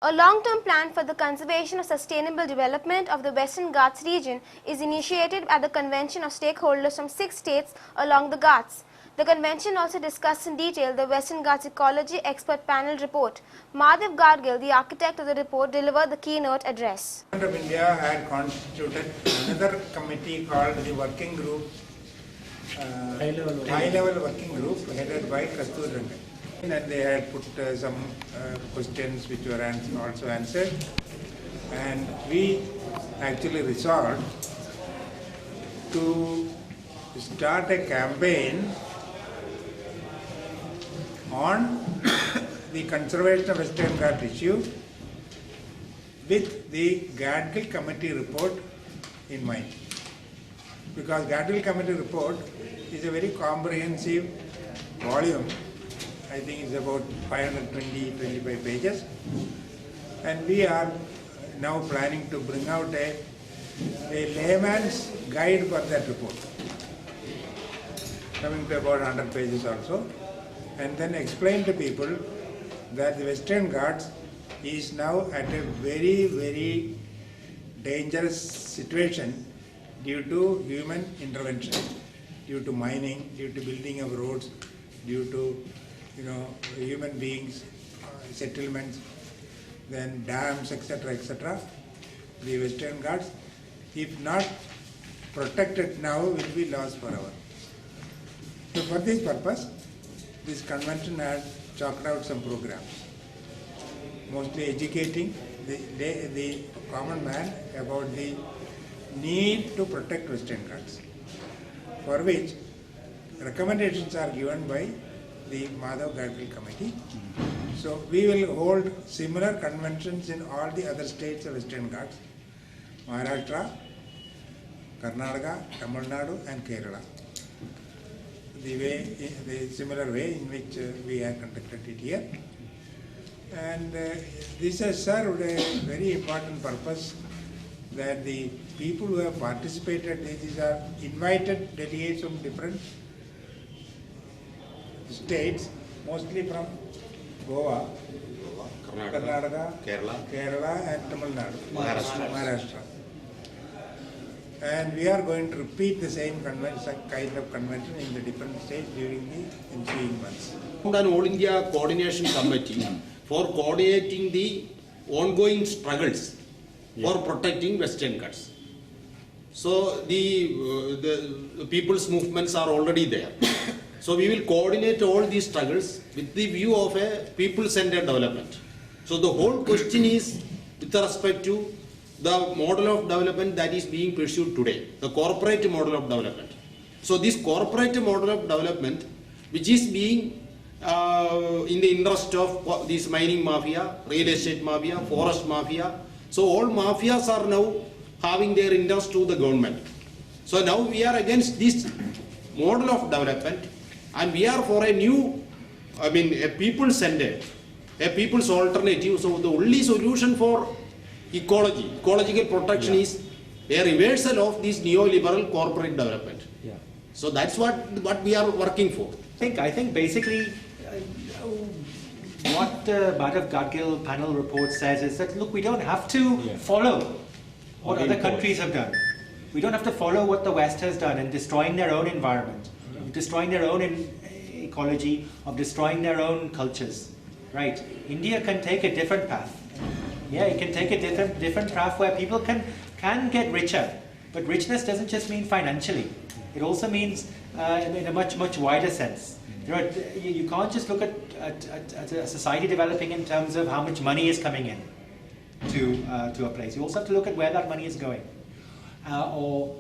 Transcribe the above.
A long-term plan for the conservation and sustainable development of the Western Ghats region is initiated at the convention of stakeholders from 6 states along the Ghats. The convention also discussed in detail the Western Ghats Ecology Expert Panel report. Madhav Gadgil, the architect of the report, delivered the keynote address. The Government of India had constituted another committee called the Working Group, High-Level Working Group, headed by Kasturi Rangan. And they had put some questions which were also answered, and we actually resolved to start a campaign on the conservation of Western Ghats issue with the Gadgil Committee report in mind. Because Gadgil Committee report is a very comprehensive volume. I think it's about 525 pages, and we are now planning to bring out a layman's guide for that report, coming to about 100 pages also, and then explain to people that the Western Ghats is now at a very, very dangerous situation due to human intervention, due to mining, due to building of roads, due to human beings, settlements, then dams, etc., etc. The Western Ghats, if not protected now, will be lost forever. So for this purpose, this convention had chalked out some programs, mostly educating the common man about the need to protect Western Ghats, for which recommendations are given by the Madhav Gadgil Committee. So we will hold similar conventions in all the other states of Western Ghats, Maharashtra, Karnataka, Tamil Nadu and Kerala. The similar way in which we have conducted it here. And this has served a very important purpose, that the people who have participated, these are invited delegates from different states, mostly from Goa, Karnataka, Kerala and Tamil Nadu, Maharashtra. And we are going to repeat the same kind of convention in the different states during the ensuing months. An All India Coordination Committee for coordinating the ongoing struggles for protecting Western Ghats. So the people's movements are already there. So we will coordinate all these struggles with the view of a people-centered development. So the whole question is with respect to the model of development that is being pursued today, the corporate model of development. So this corporate model of development, which is being in the interest of this mining mafia, real estate mafia, forest mafia. So all mafias are now having their interest to the government. So now we are against this model of development, and we are for a new, a people-centered, a people's alternative. So the only solution for ecological protection is a reversal of this neoliberal corporate development. Yeah. So that's what we are working for. I think basically what the Madhav Gadgil panel report says is that, look, we don't have to follow what other countries have done. We don't have to follow what the West has done in destroying their own environment, destroying their own ecology, of destroying their own cultures. Right? India can take a different path. Yeah, it can take a different path where people can get richer. But richness doesn't just mean financially. It also means in a much wider sense. You can't just look at a society developing in terms of how much money is coming in to a place. You also have to look at where that money is going, or